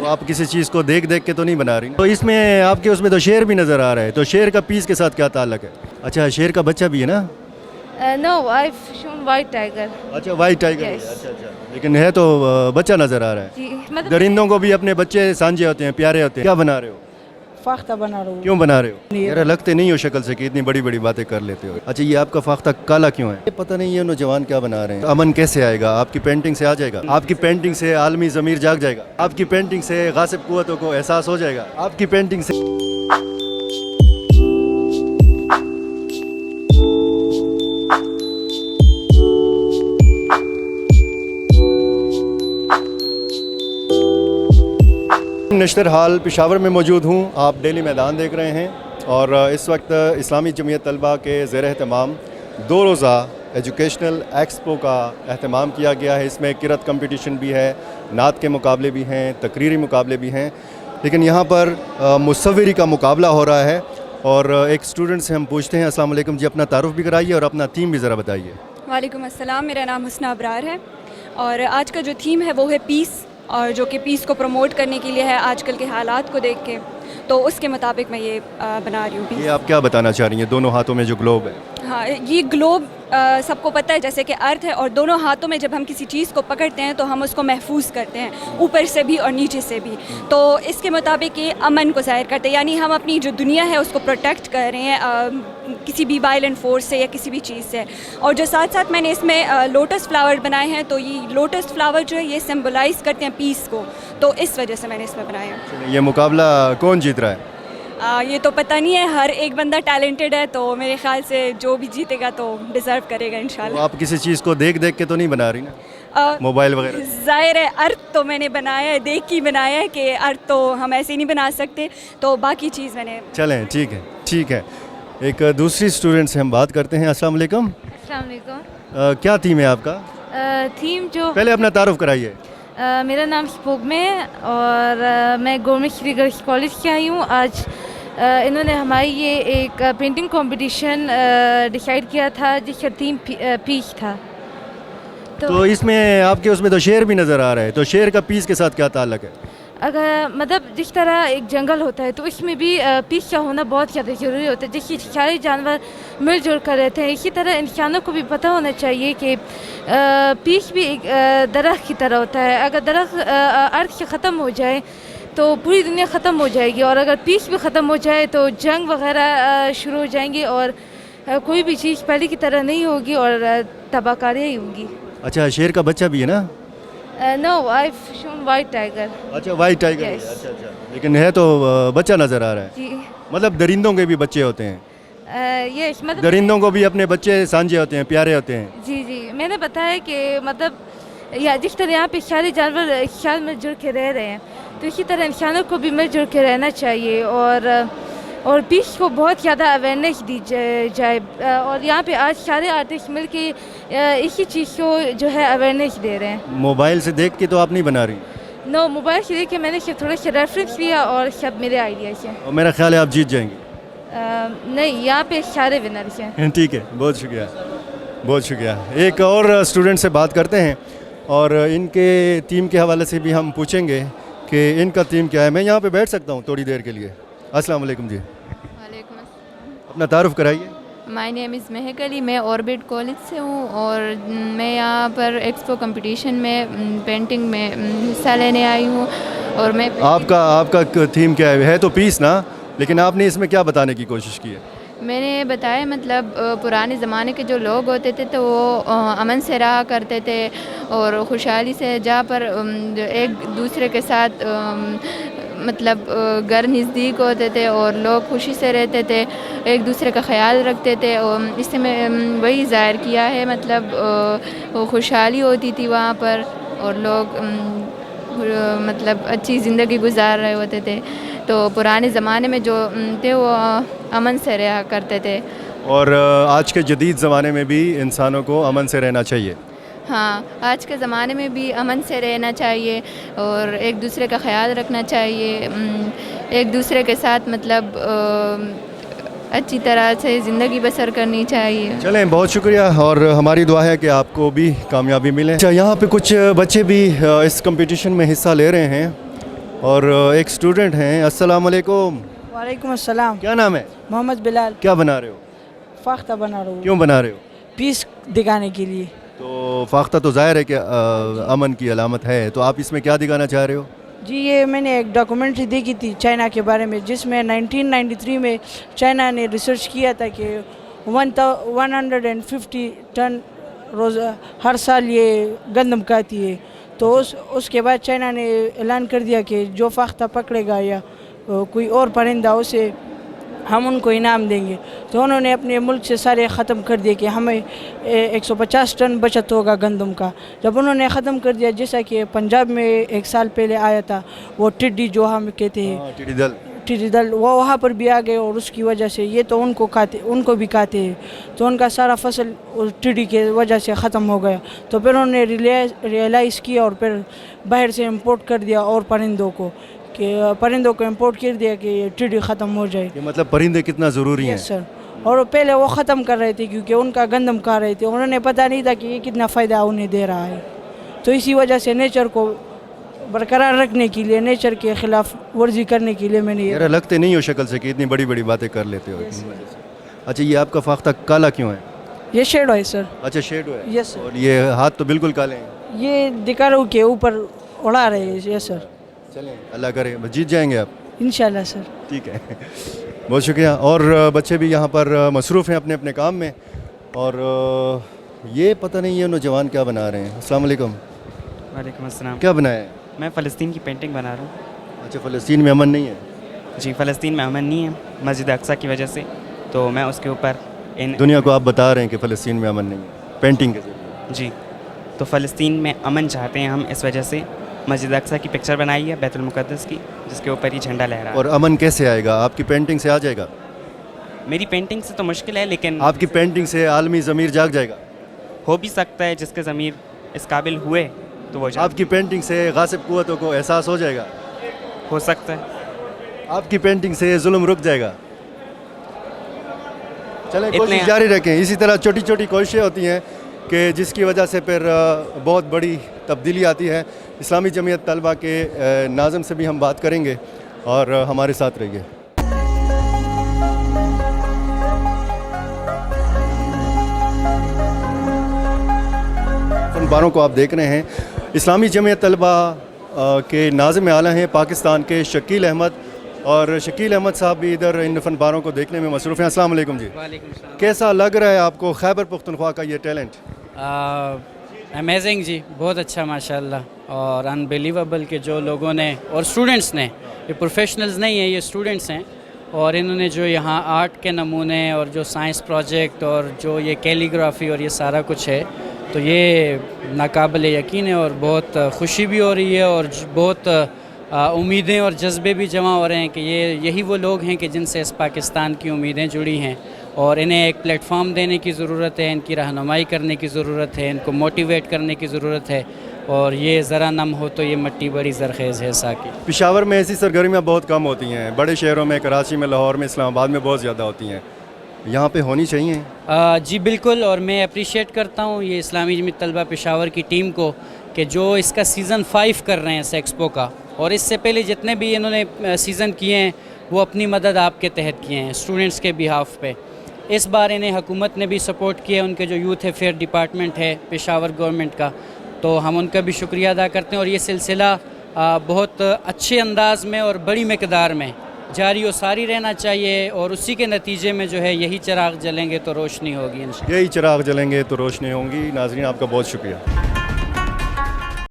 तो आप किसी चीज़ को देख देख के तो नहीं बना रही, तो इसमें आपके उसमें तो शेर भी नज़र आ रहा है, तो शेर का पीस के साथ क्या ताल्लुक है? अच्छा, शेर का बच्चा भी है ना? No, I've shown white tiger. अच्छा, वाइट टाइगर। Yes. अच्छा, लेकिन है तो बच्चा नज़र आ रहा है। जी, मतलब दरिंदों को भी अपने बच्चे सांझे होते हैं, प्यारे होते हैं। क्या बना रहे हो? फाख्ता बना रहा हूँ। क्यों बना रहे हो? यार लगते नहीं हो शक्ल से कि इतनी बड़ी बड़ी बातें कर लेते हो। अच्छा, ये आपका फाख्ता काला क्यों है? ये पता नहीं ये नौजवान क्या बना रहे हैं। अमन कैसे आएगा? आपकी पेंटिंग से आ जाएगा? आपकी पेंटिंग से आलमी ज़मीर जाग जाएगा? आपकी पेंटिंग से गासिब कुव्वतों को एहसास हो जाएगा? आपकी पेंटिंग से नश्तर हाल पेशावर में मौजूद हूँ। आप डेली मैदान देख रहे हैं और इस वक्त इस्लामी जमीयत तलबा के ज़ेर एहतमाम 2 रोज़ा एजुकेशनल एक्सपो का एहतमाम किया गया है। इसमें किरत कंपटीशन भी है, नात के मुकाबले भी हैं, तकरीरी मुकाबले भी हैं, लेकिन यहाँ पर मुसव्विरी का मुकाबला हो रहा है। और एक स्टूडेंट से हम पूछते हैं। अस्सलाम वालेकुम जी, अपना तारुफ भी कराइए और अपना थीम भी ज़रा बताइए। वालेकुम अस्सलाम, मेरा नाम हुस्ना अबरार है और आज का जो थीम है वो है पीस, और जो कि पीस को प्रमोट करने के लिए है आजकल के हालात को देख के, तो उसके मुताबिक मैं ये बना रही हूँ पीस। ये आप क्या बताना चाह रही हैं? दोनों हाथों में जो ग्लोब है। हाँ, ये ग्लोब सबको पता है जैसे कि अर्थ है, और दोनों हाथों में जब हम किसी चीज़ को पकड़ते हैं तो हम उसको महफूज करते हैं, ऊपर से भी और नीचे से भी। तो इसके मुताबिक ये अमन को ज़ाहिर करते हैं, यानी हम अपनी जो दुनिया है उसको प्रोटेक्ट कर रहे हैं किसी भी वायलेंट फोर्स से या किसी भी चीज़ से। और जो साथ साथ मैंने इसमें लोटस फ्लावर बनाए हैं, तो ये लोटस फ्लावर जो है ये सिम्बलाइज़ करते हैं पीस को, तो इस वजह से मैंने इसमें बनाया है। ये मुकाबला कौन जीत रहा है? ये तो पता नहीं है, हर एक बंदा टैलेंटेड है, तो मेरे ख्याल से जो भी जीतेगा तो डिज़र्व करेगा तो इंशाल्लाह। आप किसी चीज़ को देख देख के तो नहीं बना रही ना, मोबाइल वगैरह? ज़ाहिर है अर्थ तो मैंने बनाया है, देख के बनाया है कि अर्थ तो हम ऐसे ही नहीं बना सकते, तो बाकी चीज़ मैंने। चलें, ठीक है, ठीक है। एक दूसरी स्टूडेंट से हम बात करते हैं। अस्सलाम वालेकुम। अस्सलाम वालेकुम। क्या थीम है आपका? थीम जो पहले अपना तारुफ कराइए। मेरा नाम स्पोगमे है और मैं गवर्नमेंट श्री गर्ल्स कॉलेज की आई हूँ। आज इन्होंने हमारी ये एक पेंटिंग कंपटीशन डिसाइड किया था जिसका थीम पीस था। तो इसमें आपके उसमें तो शेर भी नज़र आ रहा है, तो शेर का पीस के साथ क्या ताल्लुक है? अगर मतलब जिस तरह एक जंगल होता है तो इसमें भी पीस का होना बहुत ज़्यादा ज़रूरी होता है, जिससे सारे जानवर मिलजुल कर रहते हैं। इसी तरह इंसानों को भी पता होना चाहिए कि पीस भी एक दरख्त की तरह होता है। अगर दरख्त अर्थ से ख़त्म हो जाए तो पूरी दुनिया ख़त्म हो जाएगी, और अगर पीस भी ख़त्म हो जाए तो जंग वगैरह शुरू हो जाएंगी और कोई भी चीज़ पहले की तरह नहीं होगी और तबाहकारियाँ ही होंगी। अच्छा, शेर का बच्चा भी है ना? No, I've shown white tiger. अच्छा, वाइट टाइगर। Yes. अच्छा, लेकिन है तो बच्चा नज़र आ रहा है। जी, मतलब दरिंदों के भी बच्चे होते हैं, यस, मतलब दरिंदों को भी अपने बच्चे सांझे होते हैं, प्यारे होते हैं। जी जी, मैंने बताया कि मतलब या जिस तरह यहाँ पे सारे जानवर एक साथ मिलजुल के रह रहे हैं, तो इसी तरह इंसानों को भी मिलजुल के रहना चाहिए और पीस को बहुत ज़्यादा अवेयरनेस दी जाए। और यहाँ पे आज सारे आर्टिस्ट मिल के इसी चीज़ को जो है अवेयरनेस दे रहे हैं। मोबाइल से देख के तो आप नहीं बना रही? नो, मोबाइल से देख के मैंने सिर्फ थोड़ा सा रेफरेंस लिया और सब मेरे आइडियाज़ हैं। और मेरा ख्याल है आप जीत जाएंगे। नहीं, यहाँ पे सारे विनर्स हैं। ठीक है, बहुत शुक्रिया, बहुत शुक्रिया। एक और स्टूडेंट से बात करते हैं और इनके टीम के हवाले से भी हम पूछेंगे कि इनका टीम क्या है। मैं यहाँ पे बैठ सकता हूँ थोड़ी देर के लिए? अस्सलाम वालेकुम जी। वालेकुम अस्सलाम। अपना तारुफ कराइए। माय नेम इज़ महक अली, मैं ऑर्बिट कॉलेज से हूँ और मैं यहाँ पर एक्सपो कंपटीशन में पेंटिंग में हिस्सा लेने आई हूँ। और मैं आपका थीम क्या है? तो पीस ना, लेकिन आपने इसमें क्या बताने की कोशिश की है? मैंने बताया मतलब पुराने ज़माने के जो लोग होते थे तो वो अमन से रहा करते थे और खुशहाली से, जहाँ पर एक दूसरे के साथ मतलब घर नज़दीक होते थे और लोग खुशी से रहते थे, एक दूसरे का ख्याल रखते थे। और इससे मैं वही ज़ाहिर किया है, मतलब वो खुशहाली होती थी वहाँ पर और लोग मतलब अच्छी ज़िंदगी गुजार रहे होते थे। तो पुराने ज़माने में जो थे वो अमन से रहा करते थे। और आज के जदीद ज़माने में भी इंसानों को अमन से रहना चाहिए। हाँ, आज के ज़माने में भी अमन से रहना चाहिए और एक दूसरे का ख्याल रखना चाहिए, एक दूसरे के साथ मतलब अच्छी तरह से ज़िंदगी बसर करनी चाहिए। चलें, बहुत शुक्रिया और हमारी दुआ है कि आपको भी कामयाबी मिले। अच्छा, यहाँ पे कुछ बच्चे भी इस कंपटीशन में हिस्सा ले रहे हैं اور ایک اسٹوڈنٹ ہیں. السلام علیکم. وعلیکم السلام. کیا نام ہے؟ محمد بلال. کیا بنا رہے ہو؟ فاختہ بنا رہا ہوں. کیوں بنا رہے ہو؟ پیس دکھانے کے لیے. تو فاختہ تو ظاہر ہے کہ امن کی علامت ہے, تو آپ اس میں کیا دکھانا چاہ رہے ہو؟ جی یہ میں نے ایک ڈاکومنٹری دیکھی تھی چائنا کے بارے میں, جس میں 1993 میں چائنا نے ریسرچ کیا تھا کہ 150 ٹن روز ہر سال یہ گندم کھاتی ہے. تو اس کے بعد چائنا نے اعلان کر دیا کہ جو فاختہ پکڑے گا یا کوئی اور پرندہ اسے ہم ان کو انعام دیں گے. تو انہوں نے اپنے ملک سے سارے ختم کر دیے کہ ہمیں 150 ٹن بچت ہوگا گندم کا. جب انہوں نے ختم کر دیا, جیسا کہ پنجاب میں ایک سال پہلے آیا تھا وہ ٹڈی جو ہم کہتے ہیں ٹڈی دل, وہ وہاں پر بھی آ گئے اور اس کی وجہ سے یہ تو ان کو بھی کھاتے ہیں. تو ان کا سارا فصل ٹڈی کی وجہ سے ختم ہو گیا. تو پھر انہوں نے ریئلائز کیا اور پھر باہر سے امپورٹ کر دیا اور پرندوں کو امپورٹ کر دیا کہ یہ ٹڈی ختم ہو جائے. یہ مطلب پرندے کتنا ضروری ہیں. سر, اور پہلے وہ ختم کر رہے تھے کیونکہ ان کا گندم کھا رہے تھے. انہوں نے پتہ نہیں تھا کہ یہ کتنا فائدہ انہیں دے رہا ہے. تو اسی وجہ سے نیچر کو برقرار رکھنے کے لیے, نیچر کے خلاف ورزی کرنے کے لیے میں نے میرا لگتے نہیں ہو شکل سے کہ اتنی بڑی بڑی باتیں کر لیتے ہو. اچھا, یہ آپ کا فاختہ کالا کیوں ہے؟ یہ شیڈو ہے سر. اچھا, شیڈو ہے. یس سر. اور یہ ہاتھ تو بالکل کالے ہیں. یہ دکاروں کے اوپر اڑا رہے ہیں. یس سر. چلیں اللہ کرے جیت جائیں گے آپ انشاءاللہ سر. ٹھیک ہے, بہت شکریہ. اور بچے بھی یہاں پر مصروف ہیں اپنے اپنے کام میں. اور یہ پتہ نہیں یہ نوجوان کیا بنا رہے ہیں. السلام علیکم. وعلیکم السلام. کیا بنایا ہے؟ میں فلسطین کی پینٹنگ بنا رہا ہوں. اچھا, فلسطین میں امن نہیں ہے؟ جی, فلسطین میں امن نہیں ہے مسجد اقصیٰ کی وجہ سے, تو میں اس کے اوپر دنیا کو آپ بتا رہے ہیں کہ فلسطین میں امن نہیں ہے پینٹنگ کے ذریعے. جی, تو فلسطین میں امن چاہتے ہیں ہم, اس وجہ سے مسجد اقصیٰ کی پکچر بنائی ہے بیت المقدس کی, جس کے اوپر یہ جھنڈا لہرا. اور امن کیسے آئے گا؟ آپ کی پینٹنگ سے آ جائے گا؟ میری پینٹنگ سے تو مشکل ہے, لیکن آپ کی پینٹنگ سے عالمی ضمیر جاگ جائے گا. ہو بھی سکتا ہے, جس کے ضمیر اس قابل ہوئے تو وہ آپ کی پینٹنگ سے غاصب قوتوں کو احساس ہو جائے گا. ہو سکتا ہے. آپ کی پینٹنگ سے ظلم رک جائے گا. چلیں کوشش جاری رکھیں. اسی طرح چھوٹی چھوٹی کوششیں ہوتی ہیں کہ جس کی وجہ سے پھر بہت بڑی تبدیلی آتی ہے. اسلامی جمعیت طلبہ کے ناظم سے بھی ہم بات کریں گے, اور ہمارے ساتھ رہیے. فنکاروں کو آپ دیکھ رہے ہیں. اسلامی جمعیت طلبہ کے ناظم اعلیٰ ہیں پاکستان کے شکیل احمد, اور شکیل احمد صاحب بھی ادھر ان فنکاروں کو دیکھنے میں مصروف ہیں. السلام علیکم جی. وعلیکم السلام. کیسا لگ رہا ہے آپ کو خیبر پختونخوا کا یہ ٹیلنٹ؟ امیزنگ جی, بہت اچھا ماشاء اللہ, اور انبیلیویبل کہ جو لوگوں نے اور اسٹوڈنٹس نے, یہ پروفیشنلز نہیں ہیں, یہ اسٹوڈنٹس ہیں, اور انہوں نے جو یہاں آرٹ کے نمونے اور جو سائنس پروجیکٹ اور جو یہ کیلیگرافی اور یہ سارا کچھ ہے, تو یہ ناقابل یقین ہے, اور بہت خوشی بھی ہو رہی ہے, اور بہت امیدیں اور جذبے بھی جمع ہو رہے ہیں کہ یہی وہ لوگ ہیں کہ جن سے اس پاکستان کی امیدیں جڑی ہیں, اور انہیں ایک پلیٹ فارم دینے کی ضرورت ہے, ان کی رہنمائی کرنے کی ضرورت ہے, ان کو موٹیویٹ کرنے کی ضرورت ہے, اور یہ ذرا نم ہو تو یہ مٹی بڑی زرخیز ہے. ساکی پشاور میں ایسی سرگرمیاں بہت کم ہوتی ہیں, بڑے شہروں میں کراچی میں, لاہور میں, اسلام آباد میں بہت زیادہ ہوتی ہیں, یہاں پہ ہونی چاہیے. جی بالکل, اور میں اپریشیٹ کرتا ہوں یہ اسلامی جمعیت طلبہ پشاور کی ٹیم کو کہ جو اس کا سیزن 5 کر رہے ہیں اس ایکسپو کا, اور اس سے پہلے جتنے بھی انہوں نے سیزن کیے ہیں وہ اپنی مدد آپ کے تحت کیے ہیں اسٹوڈنٹس کے بہاف پہ. اس بار انہیں حکومت نے بھی سپورٹ کیا, ان کے جو یوتھ افیئر ڈپارٹمنٹ ہے پشاور گورنمنٹ کا, تو ہم ان کا بھی شکریہ ادا کرتے ہیں, اور یہ سلسلہ بہت اچھے انداز میں اور بڑی مقدار میں جاری و ساری رہنا چاہیے, اور اسی کے نتیجے میں جو ہے یہی چراغ جلیں گے تو روشنی ہوگی انشاءاللہ. یہی چراغ جلیں گے تو روشنی ہوں گی. ناظرین آپ کا بہت شکریہ.